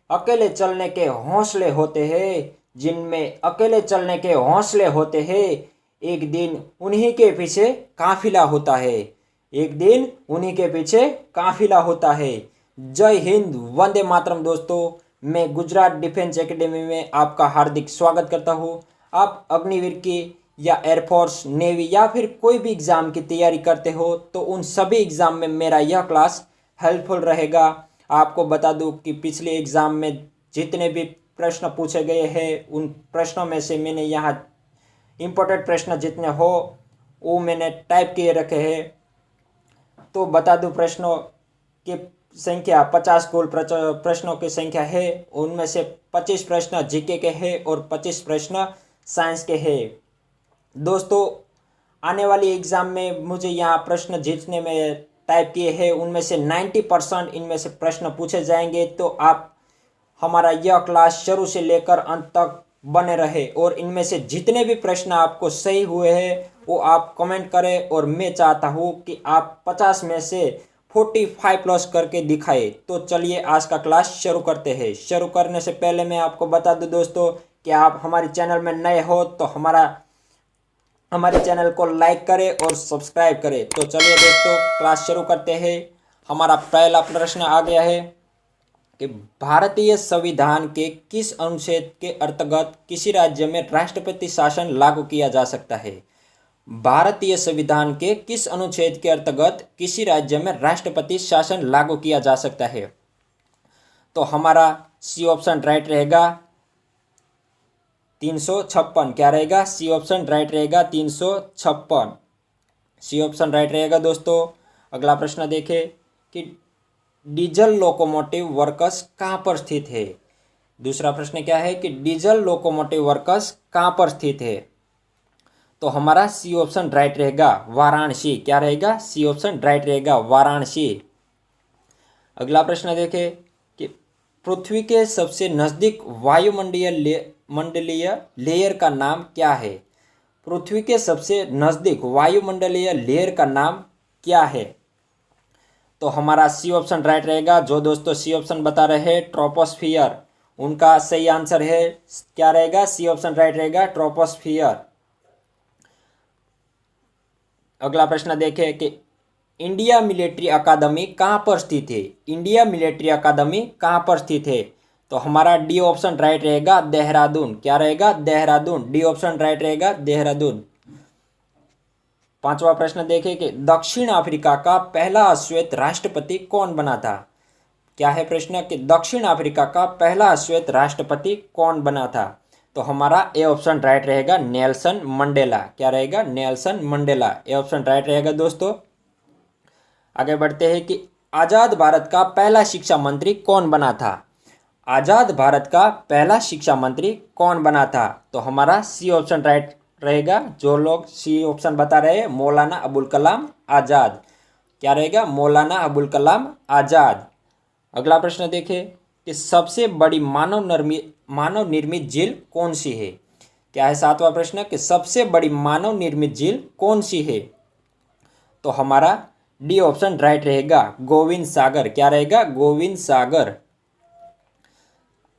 अकेले चलने के हौसले होते हैं, जिनमें अकेले चलने के हौसले होते हैं, एक दिन उन्हीं के पीछे काफिला होता है, एक दिन उन्हीं के पीछे काफिला होता है। जय हिंद, वंदे मातरम। दोस्तों, मैं गुजरात डिफेंस एकेडमी में आपका हार्दिक स्वागत करता हूँ। आप अग्निवीर की या एयरफोर्स, नेवी या फिर कोई भी एग्ज़ाम की तैयारी करते हो तो उन सभी एग्ज़ाम में मेरा यह क्लास हेल्पफुल रहेगा। आपको बता दूं कि पिछले एग्ज़ाम में जितने भी प्रश्न पूछे गए हैं उन प्रश्नों में से मैंने यहाँ इम्पोर्टेंट प्रश्न जितने हो वो मैंने टाइप किए रखे हैं। तो बता दूं, प्रश्नों की संख्या 50 कुल प्रश्नों की संख्या है। उनमें से 25 प्रश्न जीके के हैं और 25 प्रश्न साइंस के हैं। दोस्तों, आने वाली एग्ज़ाम में मुझे यहाँ प्रश्न जितने में टाइप किए हैं उनमें से 90% इनमें से प्रश्न पूछे जाएंगे। तो आप हमारा यह क्लास शुरू से लेकर अंत तक बने रहे और इनमें से जितने भी प्रश्न आपको सही हुए हैं वो आप कमेंट करें। और मैं चाहता हूँ कि आप 50 में से 45 प्लस करके दिखाए। तो चलिए आज का क्लास शुरू करते हैं। शुरू करने से पहले मैं आपको बता दूं दोस्तों कि आप हमारे चैनल में नए हो तो हमारे चैनल को लाइक करें और सब्सक्राइब करें। तो चलिए दोस्तों, क्लास शुरू करते हैं। हमारा पहला प्रश्न आ गया है कि भारतीय संविधान के किस अनुच्छेद के अंतर्गत किसी राज्य में राष्ट्रपति शासन लागू किया जा सकता है। भारतीय संविधान के किस अनुच्छेद के अंतर्गत किसी राज्य में राष्ट्रपति शासन लागू किया जा सकता है। तो हमारा सी ऑप्शन राइट रहेगा 356। क्या रहेगा? सी ऑप्शन राइट रहेगा 356। सी ऑप्शन राइट रहेगा दोस्तों। अगला प्रश्न देखें कि डीजल लोकोमोटिव वर्क्स कहाँ पर स्थित है। दूसरा प्रश्न क्या है कि डीजल लोकोमोटिव वर्क्स कहाँ पर स्थित है। तो हमारा सी ऑप्शन राइट रहेगा वाराणसी। क्या रहेगा? सी ऑप्शन राइट रहेगा वाराणसी। अगला प्रश्न देखें कि पृथ्वी के सबसे नज़दीक वायुमंडलीय लेयर का नाम क्या है। पृथ्वी के सबसे नज़दीक वायुमंडलीय लेयर का नाम क्या है। तो हमारा सी ऑप्शन राइट रहेगा। जो दोस्तों सी ऑप्शन बता रहे हैं ट्रोपोस्फियर, उनका सही आंसर है क्या रहेगा? सी ऑप्शन राइट रहेगा ट्रोपोस्फियर। अगला प्रश्न देखें कि इंडिया मिलिट्री अकादमी कहाँ पर स्थित है। इंडिया मिलिट्री अकादमी कहाँ पर स्थित है। तो हमारा डी ऑप्शन राइट रहेगा देहरादून। क्या रहेगा? देहरादून। डी ऑप्शन राइट रहेगा देहरादून। पांचवा प्रश्न देखें कि दक्षिण अफ्रीका का पहला श्वेत राष्ट्रपति कौन बना था। क्या है प्रश्न कि दक्षिण अफ्रीका का पहला श्वेत राष्ट्रपति कौन बना था। तो हमारा ए ऑप्शन राइट रहेगा नेल्सन मंडेला। क्या रहेगा? Nelson Mandela. A option right रहेगा दोस्तों। आगे बढ़ते हैं कि आज़ाद भारत का पहला शिक्षा मंत्री कौन बना था। आज़ाद भारत का पहला शिक्षा मंत्री कौन बना था। तो हमारा सी ऑप्शन राइट रहेगा। जो लोग सी ऑप्शन बता रहे हैं मौलाना अबुल कलाम आज़ाद। क्या रहेगा? मौलाना अबुल कलाम आज़ाद। अगला प्रश्न देखें कि सबसे बड़ी मानव निर्मित झील कौन सी है। क्या है सातवां प्रश्न कि सबसे बड़ी मानव निर्मित झील कौन सी है। तो हमारा डी ऑप्शन राइट रहेगा गोविंद सागर। क्या रहेगा? गोविंद सागर।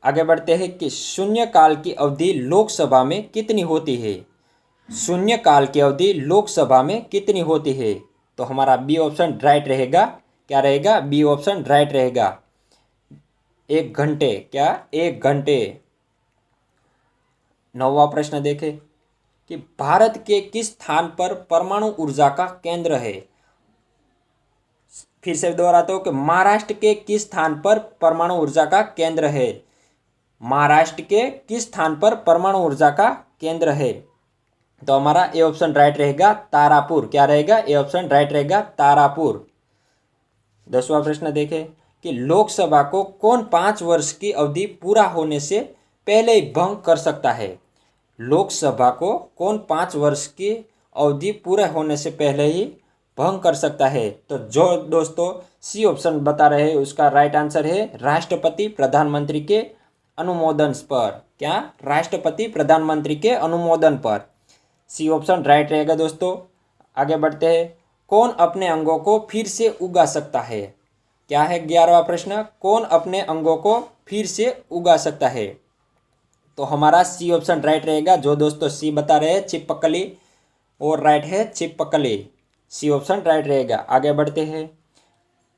आगे बढ़ते हैं कि शून्य काल की अवधि लोकसभा में कितनी होती है। शून्य काल की अवधि लोकसभा में कितनी होती है। तो हमारा बी ऑप्शन राइट रहेगा। क्या रहेगा? बी ऑप्शन राइट रहेगा 1 घंटे। क्या? 1 घंटे। नौवां प्रश्न देखें कि भारत के किस स्थान पर परमाणु ऊर्जा का केंद्र है। फिर से दोहराता हूं कि महाराष्ट्र के किस स्थान पर परमाणु ऊर्जा का केंद्र है। महाराष्ट्र के किस स्थान पर परमाणु ऊर्जा का केंद्र है। तो हमारा ए ऑप्शन राइट रहेगा तारापुर। क्या रहेगा? ए ऑप्शन राइट रहेगा तारापुर। 10वां प्रश्न देखें कि लोकसभा को कौन 5 वर्ष की अवधि पूरा होने से पहले ही भंग कर सकता है। लोकसभा को कौन 5 वर्ष की अवधि पूरा होने से पहले ही भंग कर सकता है। तो जो दोस्तों सी ऑप्शन बता रहे हैं उसका राइट आंसर है राष्ट्रपति प्रधानमंत्री के अनुमोदन पर। क्या? राष्ट्रपति प्रधानमंत्री के अनुमोदन पर। सी ऑप्शन राइट रहेगा दोस्तों। आगे बढ़ते हैं, कौन अपने अंगों को फिर से उगा सकता है। क्या है 11वां प्रश्न? कौन अपने अंगों को फिर से उगा सकता है। तो हमारा सी ऑप्शन राइट रहेगा। जो दोस्तों सी बता रहे हैं छिपकली, और राइट है छिपकली, सी ऑप्शन राइट रहेगा। आगे बढ़ते हैं।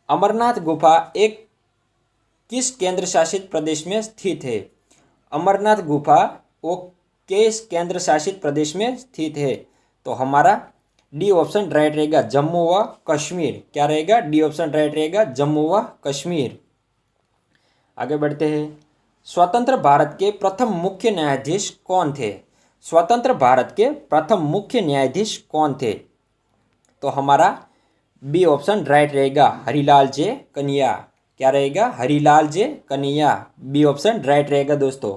अमरनाथ गुफा एक किस केंद्र शासित प्रदेश में स्थित है? अमरनाथ गुफा वो किस केंद्र शासित प्रदेश में स्थित है? तो हमारा डी ऑप्शन राइट रहेगा, जम्मू व कश्मीर। क्या रहेगा? डी ऑप्शन राइट रहेगा, जम्मू व कश्मीर। आगे बढ़ते हैं। स्वतंत्र भारत के प्रथम मुख्य न्यायाधीश कौन थे? स्वतंत्र भारत के प्रथम मुख्य न्यायाधीश कौन थे? तो हमारा बी ऑप्शन राइट रहेगा, हरिलाल जे कन्हैया। क्या रहेगा? हरिलाल जे कन्हैया, बी ऑप्शन राइट रहेगा दोस्तों।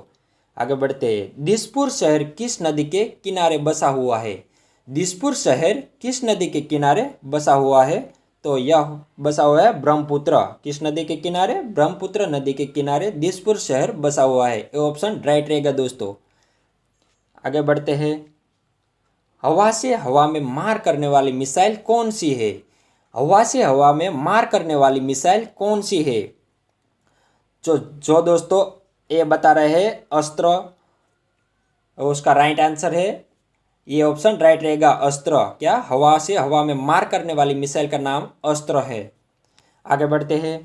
आगे बढ़ते हैं। दिसपुर शहर किस नदी के किनारे बसा हुआ है? दिसपुर शहर किस नदी के किनारे बसा हुआ है? तो यह बसा हुआ है ब्रह्मपुत्र। किस नदी के किनारे? ब्रह्मपुत्र नदी के किनारे दिसपुर शहर बसा हुआ है। ये ऑप्शन राइट रहेगा दोस्तों। आगे बढ़ते हैं। हवा से हवा में मार करने वाली मिसाइल कौन सी है? हवा से हवा में मार करने वाली मिसाइल कौन सी है? जो दोस्तों ये बता रहे हैं अस्त्र, उसका राइट आंसर है ये ऑप्शन राइट रहेगा, अस्त्र। क्या? हवा से हवा में मार करने वाली मिसाइल का नाम अस्त्र है। आगे बढ़ते हैं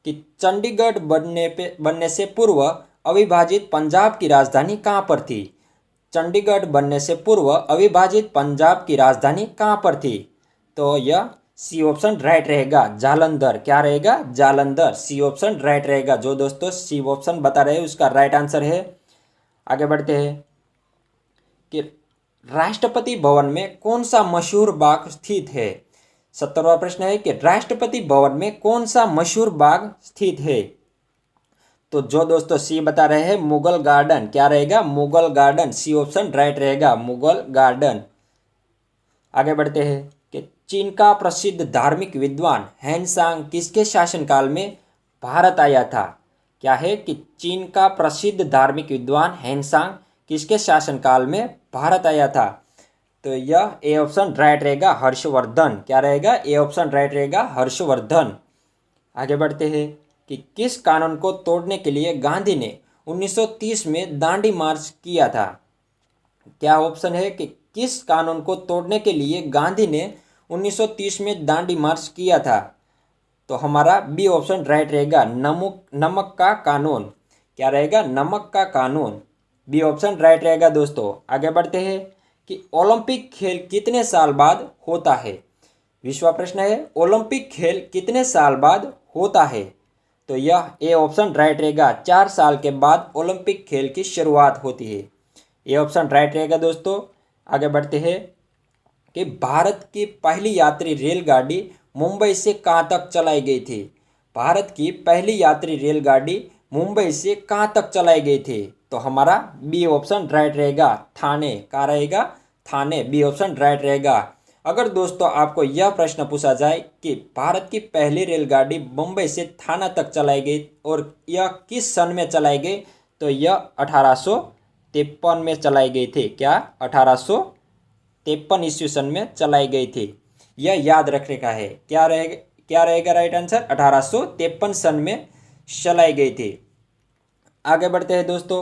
कि चंडीगढ़ बनने से पूर्व अविभाजित पंजाब की राजधानी कहाँ पर थी? चंडीगढ़ बनने से पूर्व अविभाजित पंजाब की राजधानी कहाँ पर थी? तो यह सी ऑप्शन राइट रहेगा, जालंधर। क्या रहेगा? जालंधर, सी ऑप्शन राइट रहेगा। जो दोस्तों सी ऑप्शन बता रहे हैं उसका राइट आंसर है। आगे बढ़ते हैं कि राष्ट्रपति भवन में कौन सा मशहूर बाग स्थित है? 70वां प्रश्न है कि राष्ट्रपति भवन में कौन सा मशहूर बाग स्थित है? तो जो दोस्तों सी बता रहे हैं मुगल गार्डन। क्या रहेगा? Mughal garden, C option right रहेगा, मुगल गार्डन। आगे बढ़ते हैं कि चीन का प्रसिद्ध धार्मिक विद्वान हैनसांग किसके शासनकाल में भारत आया था? क्या है कि चीन का प्रसिद्ध धार्मिक विद्वान हैनसांग किसके शासनकाल में भारत आया था? तो यह ए ऑप्शन राइट रहेगा, हर्षवर्धन। क्या रहेगा? ए ऑप्शन राइट रहेगा, हर्षवर्धन। आगे बढ़ते हैं कि किस कानून को तोड़ने के लिए गांधी ने 1930 में दांडी मार्च किया था? क्या ऑप्शन है कि किस कानून को तोड़ने के लिए गांधी ने 1930 में दांडी मार्च किया था? तो हमारा बी ऑप्शन राइट रहेगा, नमक का कानून। क्या रहेगा? नमक का कानून, बी ऑप्शन राइट रहेगा दोस्तों। आगे बढ़ते हैं कि ओलंपिक खेल कितने साल बाद होता है? विश्व प्रश्न है, ओलंपिक खेल कितने साल बाद होता है? तो यह ए ऑप्शन राइट रहेगा, 4 साल के बाद ओलंपिक खेल की शुरुआत होती है। ये ऑप्शन राइट रहेगा दोस्तों। आगे बढ़ते हैं कि भारत की पहली यात्री रेलगाड़ी मुंबई से कहाँ तक चलाई गई थी? भारत की पहली यात्री रेलगाड़ी मुंबई से कहाँ तक चलाई गई थी? तो हमारा बी ऑप्शन राइट रहेगा, थाने। कहाँ रहेगा? थाने, बी ऑप्शन राइट रहेगा। अगर दोस्तों आपको यह प्रश्न पूछा जाए कि भारत की पहली रेलगाड़ी मुंबई से थाना तक चलाई गई और यह किस सन में चलाई गई, तो यह 1853 में चलाई गई थी। क्या? 1853 ईस्वी सन में चलाई गई थी। यह याद रखने का है। क्या रहेगा राइट आंसर? 1853 सन में चलाई गई थी। आगे बढ़ते हैं दोस्तों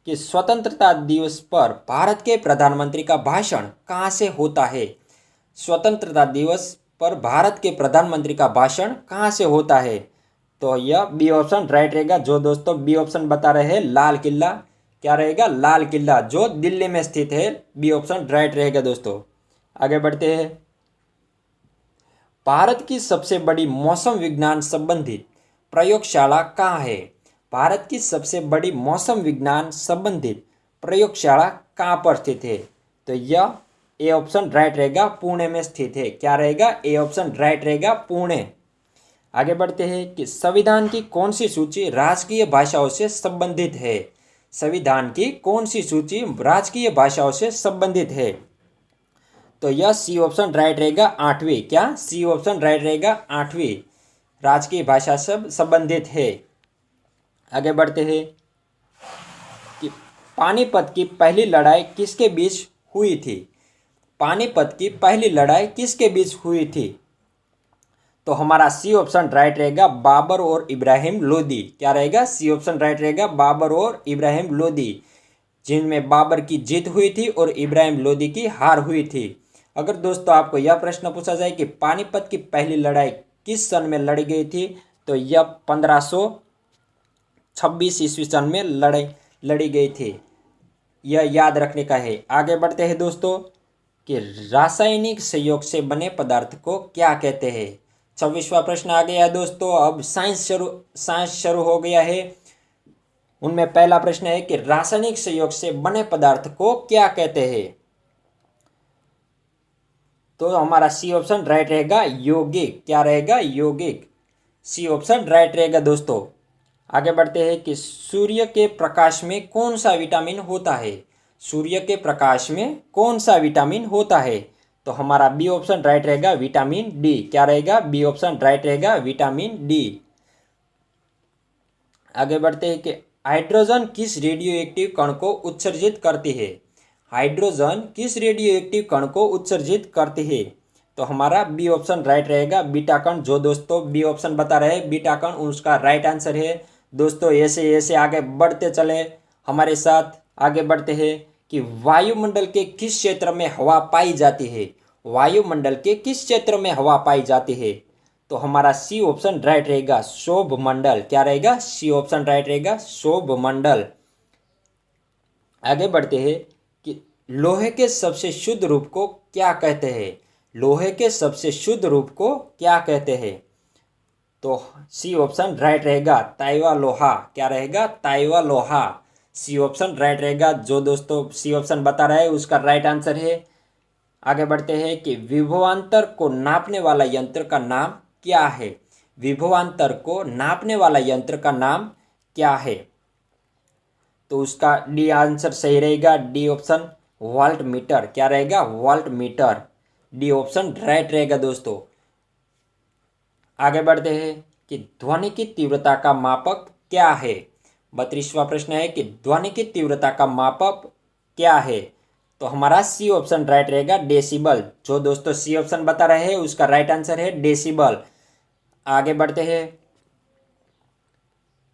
कि स्वतंत्रता दिवस पर भारत के प्रधानमंत्री का भाषण कहाँ से होता है? स्वतंत्रता दिवस पर भारत के प्रधानमंत्री का भाषण कहाँ से होता है? तो यह बी ऑप्शन राइट रहेगा। जो दोस्तों बी ऑप्शन बता रहे हैं लाल किला। क्या रहेगा? लाल किला, जो दिल्ली में स्थित है, बी ऑप्शन राइट रहेगा दोस्तों। आगे बढ़ते हैं। भारत की सबसे बड़ी मौसम विज्ञान संबंधित प्रयोगशाला कहाँ है? भारत की सबसे बड़ी मौसम विज्ञान संबंधित प्रयोगशाला कहाँ पर स्थित है? तो यह ए ऑप्शन राइट रहेगा, पुणे में स्थित है। क्या रहेगा? ए ऑप्शन राइट रहेगा, पुणे। आगे बढ़ते हैं कि संविधान की कौन सी सूची राजकीय भाषाओं से संबंधित है? संविधान की कौन सी सूची राजकीय भाषाओं से संबंधित है? तो यह सी ऑप्शन राइट रहेगा, 8वीं। क्या? सी ऑप्शन राइट रहेगा, 8वीं राजकीय भाषा से संबंधित है। आगे बढ़ते हैं कि पानीपत की पहली लड़ाई किसके बीच हुई थी? पानीपत की पहली लड़ाई किसके बीच हुई थी? तो हमारा सी ऑप्शन राइट रहेगा बाबर और इब्राहिम लोदी। क्या रहेगा? सी ऑप्शन राइट रहेगा बाबर और इब्राहिम लोदी, जिनमें बाबर की जीत हुई थी और इब्राहिम लोदी की हार हुई थी। अगर दोस्तों आपको यह प्रश्न पूछा जाए कि पानीपत की पहली लड़ाई किस सन में लड़ी गई थी, तो यह 1526 ईस्वी सन में लड़ी गई थी। यह याद रखने का है। आगे बढ़ते हैं दोस्तों कि रासायनिक संयोग से बने पदार्थ को क्या कहते हैं। 26वां प्रश्न आ गया है दोस्तों। अब साइंस शुरू हो गया है। उनमें पहला प्रश्न है कि रासायनिक संयोग से बने पदार्थ को क्या कहते हैं। तो हमारा सी ऑप्शन राइट रहेगा यौगिक। क्या रहेगा? यौगिक। सी ऑप्शन राइट रहेगा दोस्तों। आगे बढ़ते हैं कि सूर्य के प्रकाश में कौन सा विटामिन होता है। सूर्य के प्रकाश में कौन सा विटामिन होता है। तो हमारा बी ऑप्शन राइट रहेगा विटामिन डी। क्या रहेगा? बी ऑप्शन राइट रहेगा विटामिन डी। आगे बढ़ते हैं कि हाइड्रोजन किस रेडियो एक्टिव कण को उत्सर्जित करती है। हाइड्रोजन किस रेडियो एक्टिव कण को उत्सर्जित करती है। तो हमारा बी ऑप्शन राइट रहेगा बीटा कण। जो दोस्तों बी ऑप्शन बता रहे हैं बीटा कण, उसका राइट आंसर है दोस्तों। ऐसे ऐसे आगे बढ़ते चले हमारे साथ। आगे बढ़ते हैं कि वायुमंडल के किस क्षेत्र में हवा पाई जाती है। वायुमंडल के किस क्षेत्र में हवा पाई जाती है। तो हमारा सी ऑप्शन राइट रहेगा शोभ मंडल। क्या रहेगा? सी ऑप्शन राइट रहेगा शोभ मंडल। आगे बढ़ते हैं कि लोहे के सबसे शुद्ध रूप को क्या कहते हैं। लोहे के सबसे शुद्ध रूप को क्या कहते हैं। तो सी ऑप्शन राइट रहेगा ताइवा लोहा। क्या रहेगा? ताइवा लोहा। सी ऑप्शन राइट रहेगा। जो दोस्तों सी ऑप्शन बता रहा है उसका राइट आंसर है। आगे बढ़ते हैं कि विभवांतर को नापने वाला यंत्र का नाम क्या है। विभवांतर को नापने वाला यंत्र का नाम क्या है। तो उसका डी आंसर सही रहेगा। D option volt meter. क्या रहेगा? Volt meter. D option right रहेगा दोस्तों। आगे बढ़ते हैं कि ध्वनि की तीव्रता का मापक क्या है। 32वां प्रश्न है कि ध्वनि की तीव्रता का मापक क्या है। तो हमारा सी ऑप्शन राइट रहेगा डेसिबल। जो दोस्तों सी ऑप्शन बता रहे हैं उसका राइट आंसर है डेसिबल। आगे बढ़ते हैं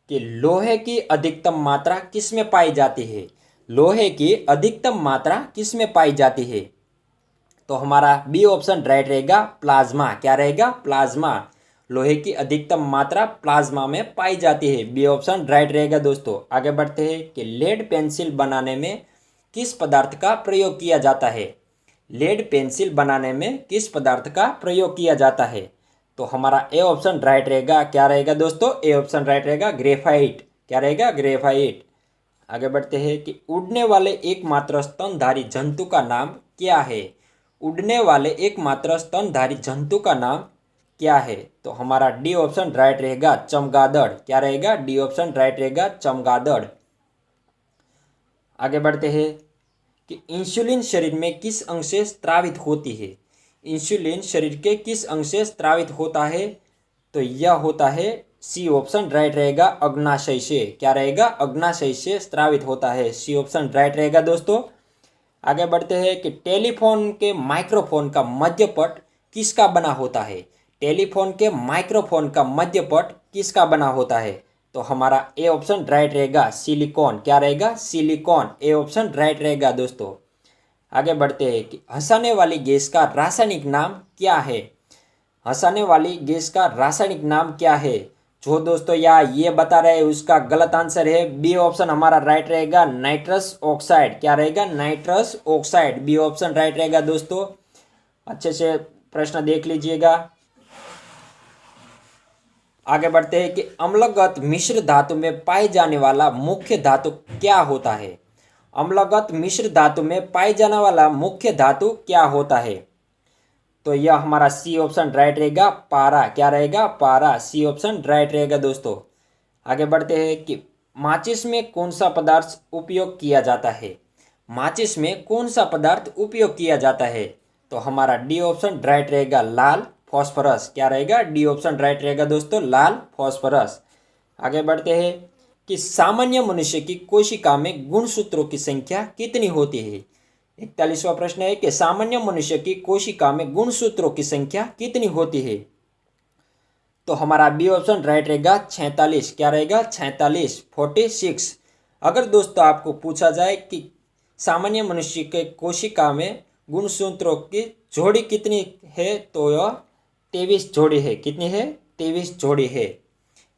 कि लोहे की अधिकतम मात्रा किस में पाई जाती है। लोहे की अधिकतम मात्रा किस में पाई जाती है। तो हमारा बी ऑप्शन राइट रहेगा प्लाज्मा। क्या रहेगा? प्लाज्मा। लोहे की अधिकतम मात्रा प्लाज्मा में पाई जाती है। बी ऑप्शन राइट रहेगा दोस्तों। आगे बढ़ते हैं कि लेड पेंसिल बनाने में किस पदार्थ का प्रयोग किया जाता है। लेड पेंसिल बनाने में किस पदार्थ का प्रयोग किया जाता है। तो हमारा ए ऑप्शन राइट रहेगा। क्या रहेगा दोस्तों? ए ऑप्शन राइट रहेगा ग्रेफाइट। क्या रहेगा? ग्रेफाइट। आगे बढ़ते हैं कि उड़ने वाले एकमात्र स्तनधारी जंतु का नाम क्या है। उड़ने वाले एकमात्र स्तनधारी जंतु का नाम क्या है। तो हमारा डी ऑप्शन राइट रहेगा चमगादड़। क्या रहेगा? डी ऑप्शन राइट रहेगा चमगादड़। आगे बढ़ते हैं कि इंसुलिन शरीर में किस अंग से स्रावित होती है। इंसुलिन शरीर के किस अंग से स्रावित होता है। तो यह होता है सी ऑप्शन राइट रहेगा अग्नाशय से। क्या रहेगा? अग्नाशय से स्रावित होता है। सी ऑप्शन राइट रहेगा दोस्तों। आगे बढ़ते हैं कि टेलीफोन के माइक्रोफोन का मध्यपट किसका बना होता है। टेलीफोन के माइक्रोफोन का मध्यपट किसका बना होता है। तो हमारा ए ऑप्शन राइट रहेगा सिलिकॉन। क्या रहेगा? सिलिकॉन। ए ऑप्शन राइट रहेगा दोस्तों। आगे बढ़ते हैं कि हंसाने वाली गैस का रासायनिक नाम क्या है। हंसाने वाली गैस का रासायनिक नाम क्या है। जो दोस्तों यहाँ ये बता रहे हैं उसका गलत आंसर है। बी ऑप्शन हमारा राइट रहेगा नाइट्रस ऑक्साइड। क्या रहेगा? Nitrous oxide. B option right रहेगा दोस्तों। अच्छे से प्रश्न देख लीजिएगा। आगे बढ़ते हैं कि अम्लगत मिश्र धातु में पाए जाने वाला मुख्य धातु क्या होता है। अम्लगत मिश्र धातु में पाए जाने वाला मुख्य धातु क्या होता है। तो यह हमारा सी ऑप्शन राइट रहेगा पारा। क्या रहेगा? पारा। सी ऑप्शन राइट रहेगा दोस्तों। आगे बढ़ते हैं कि माचिस में कौन सा पदार्थ उपयोग किया जाता है। माचिस में कौन सा पदार्थ उपयोग किया जाता है। तो हमारा डी ऑप्शन राइट रहेगा लाल फॉस्फोरस। क्या रहेगा? डी ऑप्शन राइट रहेगा दोस्तों लाल फॉस्फोरस। आगे बढ़ते हैं कि सामान्य मनुष्य की कोशिका में गुणसूत्रों की संख्या कितनी होती है। 41वां प्रश्न है कि सामान्य मनुष्य की कोशिका में गुणसूत्रों की संख्या कितनी होती है। तो हमारा बी ऑप्शन राइट रहेगा 46। क्या रहेगा? 46, 46। अगर दोस्तों आपको पूछा जाए कि सामान्य मनुष्य के कोशिका में गुणसूत्रों की जोड़ी कितनी है, तो यह 23 जोड़ी है। कितनी है? 23 जोड़ी है।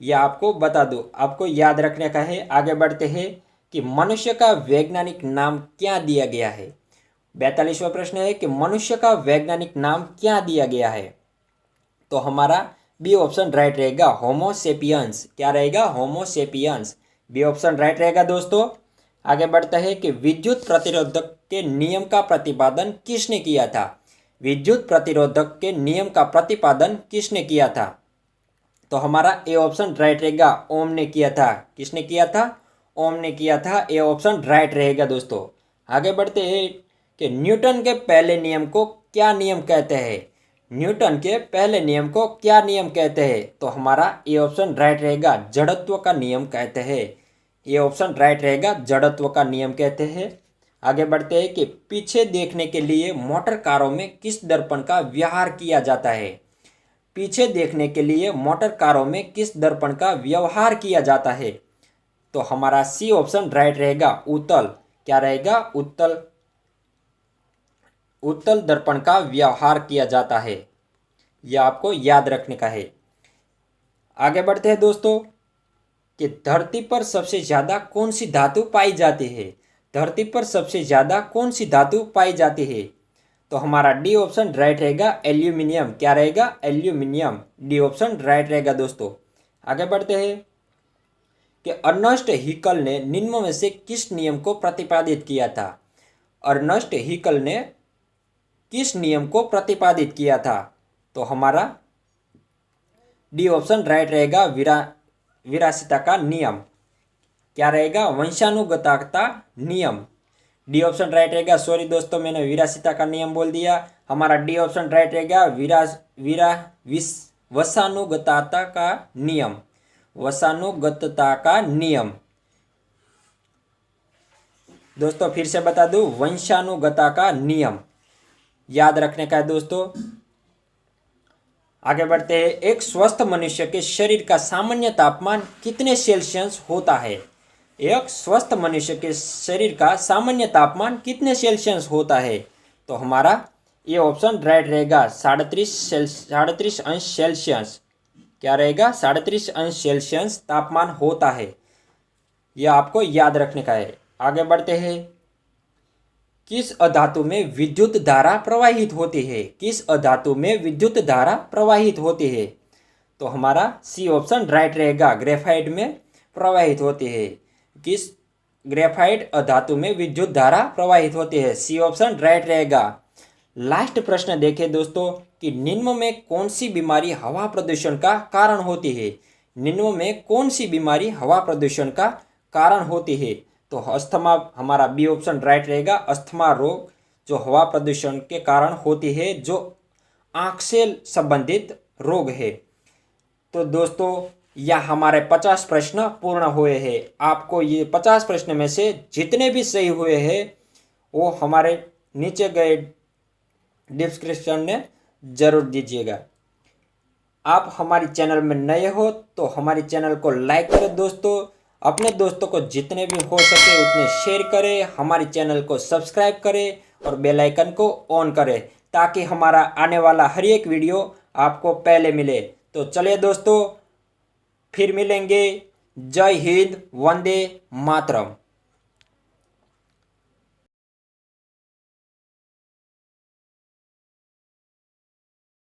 यह आपको बता दूं, आपको याद रखने का है। आगे बढ़ते हैं कि मनुष्य का वैज्ञानिक नाम क्या दिया गया है। 42वां प्रश्न है कि मनुष्य का वैज्ञानिक नाम क्या दिया गया है। तो हमारा बी ऑप्शन राइट रहेगा, होमोसेपियंस। क्या रहेगा? होमोसेपियंस। बी ऑप्शन राइट रहेगा दोस्तों। आगे बढ़ता है कि विद्युत प्रतिरोधक के नियम का प्रतिपादन किसने किया था। विद्युत प्रतिरोधक के नियम का प्रतिपादन किसने किया था। तो हमारा ए ऑप्शन राइट रहेगा, ओम ने किया था। किसने किया था? ओम ने किया था। ए ऑप्शन राइट रहेगा दोस्तों। आगे बढ़ते हैं कि न्यूटन के पहले नियम को क्या नियम कहते हैं। न्यूटन के पहले नियम को क्या नियम कहते हैं। तो हमारा ए ऑप्शन राइट रहेगा, जड़त्व का नियम कहते हैं। ये ऑप्शन राइट रहेगा, जड़त्व का नियम कहते हैं। आगे बढ़ते हैं कि पीछे देखने के लिए मोटर कारों में किस दर्पण का व्यवहार किया जाता है। पीछे देखने के लिए मोटर कारों में किस दर्पण का व्यवहार किया जाता है। तो हमारा सी ऑप्शन राइट रहेगा, उत्तल। क्या रहेगा? उत्तल। उत्तल दर्पण का व्यवहार किया जाता है। यह आपको याद रखने का है। आगे बढ़ते हैं दोस्तों कि धरती पर सबसे ज्यादा कौन सी धातु पाई जाती है। धरती पर सबसे ज्यादा कौन सी धातु पाई जाती है। तो हमारा डी ऑप्शन राइट रहेगा, एल्यूमिनियम। क्या रहेगा? एल्यूमिनियम। डी ऑप्शन राइट रहेगा दोस्तों। आगे बढ़ते हैं कि अर्नस्ट हिकल ने निम्न में से किस नियम को प्रतिपादित किया था। अर्नस्ट हिकल ने किस नियम को प्रतिपादित किया था। तो हमारा डी ऑप्शन राइट रहेगा, विरासिता का नियम। क्या रहेगा? वंशानुगतता नियम। डी ऑप्शन राइट रहेगा। सॉरी दोस्तों, मैंने विरासिता का नियम बोल दिया। हमारा डी ऑप्शन राइट रहेगा, वंशानुगतता का नियम। वंशानुगतता का नियम दोस्तों फिर से बता दूं, वंशानुगतता का नियम याद रखने का है दोस्तों। आगे बढ़ते हैं। एक स्वस्थ मनुष्य के शरीर का सामान्य तापमान कितने सेल्सियस होता है। एक स्वस्थ मनुष्य के शरीर का सामान्य तापमान कितने सेल्सियस होता है। तो हमारा ये ऑप्शन राइट रहेगा, 37 अंश सेल्सियस। क्या रहेगा? 37 अंश सेल्सियस तापमान होता है। यह आपको याद रखने का है। आगे बढ़ते हैं। किस अधातु में विद्युत धारा प्रवाहित होती है। किस अधातु में विद्युत धारा प्रवाहित होती है। तो हमारा सी ऑप्शन राइट रहेगा, ग्रेफाइट में प्रवाहित होती है। किस ग्रेफाइट अधातु में विद्युत धारा प्रवाहित होती है। सी ऑप्शन राइट रहेगा। लास्ट प्रश्न देखें दोस्तों कि निम्न में कौन सी बीमारी हवा प्रदूषण का कारण होती है। निम्न में कौन सी बीमारी हवा प्रदूषण का कारण होती है। तो अस्थमा हमारा बी ऑप्शन राइट रहेगा। अस्थमा रोग जो हवा प्रदूषण के कारण होती है, जो आँख से संबंधित रोग है। तो दोस्तों यह हमारे 50 प्रश्न पूर्ण हुए हैं। आपको ये 50 प्रश्न में से जितने भी सही हुए हैं वो हमारे नीचे गए डिस्क्रिप्शन में जरूर दीजिएगा। आप हमारी चैनल में नए हो तो हमारी चैनल को लाइक करें दोस्तों। अपने दोस्तों को जितने भी हो सके उतने शेयर करें। हमारी चैनल को सब्सक्राइब करें और बेल आइकन को ऑन करें ताकि हमारा आने वाला हर एक वीडियो आपको पहले मिले। तो चलिए दोस्तों फिर मिलेंगे। जय हिंद, वंदे मातरम।